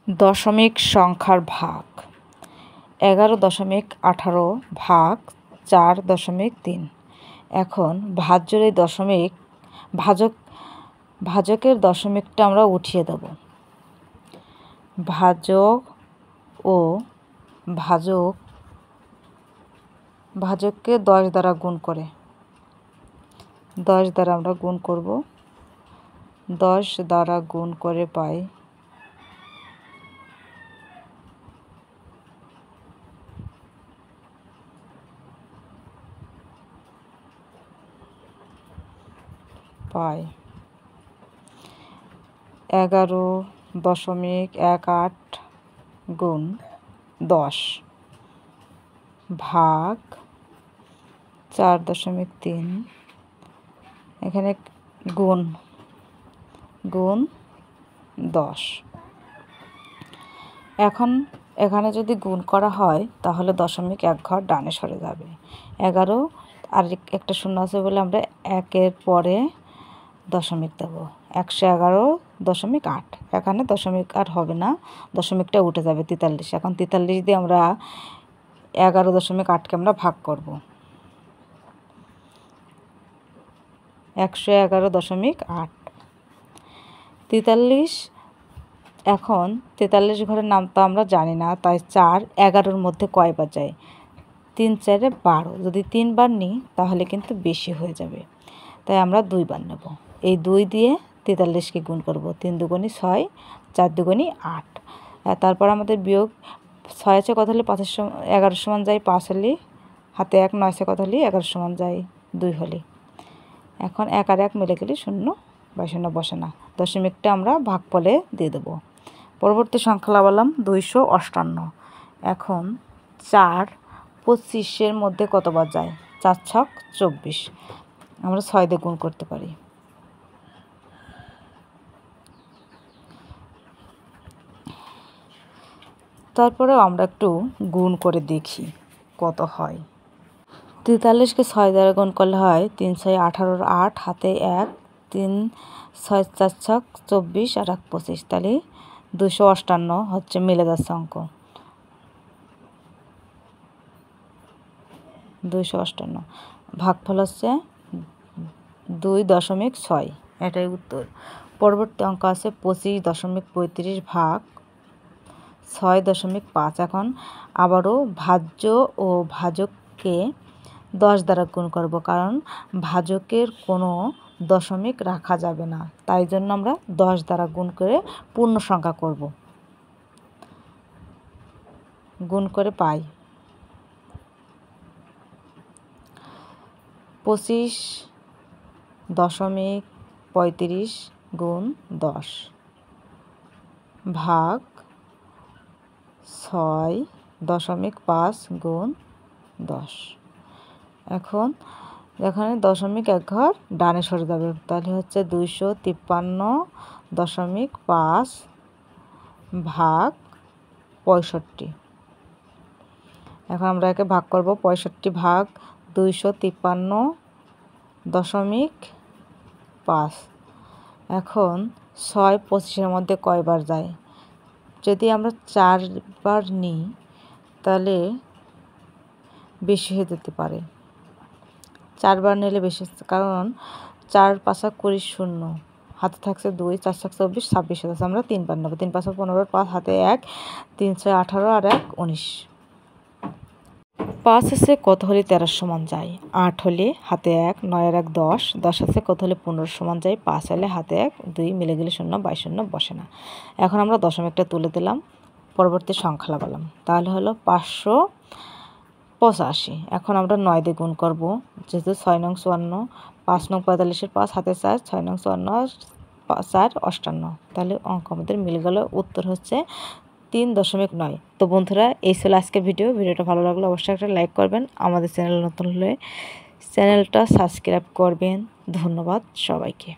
দশমিক সংখ্যার ভাগ 11.18 ভাগ 4.3। এখন ভাজ্যের এই ভাজকের দশমিকটা আমরা উঠিয়ে দেব। ভাজক ও ভাজককে 10 দ্বারা গুণ করে 10 দ্বারা আমরা গুণ করব। 10 দ্বারা গুণ করে পাই 11.18 গুণ 10 ভাগ 4.3। এখানে গুণ 10। এখন এখানে যদি গুণ করা হয় তাহলে দশমিক এক ঘর ডানে সরে যাবে। 11 আর একটা শূন্য আছে বলে আমরা একের পরে দশমিক দেব। 111.8। এখানে দশমিক আর হবে না, দশমিকটা উঠে যাবে 43। এখন 43 দিয়ে আমরা 11.8কে আমরা ভাগ করব। 111.8 43। এখন 43 ঘরের নাম তো আমরা জানি না, তাই 4 11-র মধ্যে কয়বার যায়? 3 4 12। যদি 3 বার নিই তাহলে কিন্তু বেশি হয়ে যাবে, তাই আমরা 2 বার নেব। এই 2 দিয়ে 43কে গুণ করব। 3 দুগুণে 6, 4 দুগুণে 8। তারপর আমাদের বিয়োগ 6 আছে কত হলে 11 সমান যায় 5 হলে, হাতে 1 9 আছে কত হলে 11 সমান যায় 2 হলে। এখন 1 আর 1 মিলে গেলে 0 বা 0 বসে না, দশমিকটা আমরা ভাগফলে দিয়ে দেব। পরবর্তী সংখ্যা লাগালাম 258। এখন 4 25-এর মধ্যে কতবার যায়? 4 ছক 24। আমরা 6 দিয়ে গুণ করতে পারি। তারপরেও আমরা একটু গুণ করে দেখি কত হয়। 43কে 6 দ্বারা গুণ করলে হয় 3 6 18, 8 হাতে 1, 3 6 4 ছক 24 আর 1 25। তাহলে 258 হচ্ছে মিলে যাচ্ছে অঙ্ক। 258 ভাগফল হচ্ছে 2.6। এটাই উত্তর। পরবর্তী অঙ্ক আছে 25.35 ভাগ 6.5। এখন আবারও ভাজ্য ও ভাজককে 10 দ্বারা গুণ করব, কারণ ভাজকের কোনো দশমিক রাখা যাবে না, তাই জন্য আমরা 10 দ্বারা গুণ করে পূর্ণ সংখ্যা করব। গুণ করে পাই 25.35 গুণ 10 ভাগ 6.5 গুণ 10। এখন এখানে দশমিক এক ঘর ডানে সরে যাবে, তাহলে হচ্ছে 253.5 ভাগ 65। এখন আমরা একে ভাগ করব। 65 ভাগ 253.5। এখন 6 25-এর মধ্যে কয়বার যায়? যদি আমরা 4 বার নিই তাহলে বেশি হয়ে যেতে পারে। 4 বার নিলে বেশি, কারণ 4 5 20 0, হাতে থাকছে 2, 4 6 24, 26 হচ্ছে। আমরা 3 বার নেব। 3 5 15, 5 হাতে 1, 3 6 18 আর 1 19। 5 আছে কত হলে 13 সমান যায়? 8 হলে হাতে 1, 9 আর 1 10, 10 আছে কত হলে 15 সমান যায়? 5 হলে হাতে 1, 2 মিলে গেলে 0 বা 0 বসে না। এখন আমরা দশমিকটা তুলে দিলাম, পরবর্তী সংখ্যা লাগালাম, তাহলে হলো 585। এখন আমরা 9 দিয়ে গুণ করব, যেহেতু 6 নং 54, 5 নং 45-এর 5 হাতে 4, 6 নং 54 4 58। তাহলে অঙ্ক আমাদের মিলে গেল। উত্তর হচ্ছে 3.9। তো বন্ধুরা, এই ছিল আজকের ভিডিওটা ভালো লাগলে অবশ্যই একটা লাইক করবেন, আমাদের চ্যানেল নতুন হলে চ্যানেলটা সাবস্ক্রাইব করবেন। ধন্যবাদ সবাইকে।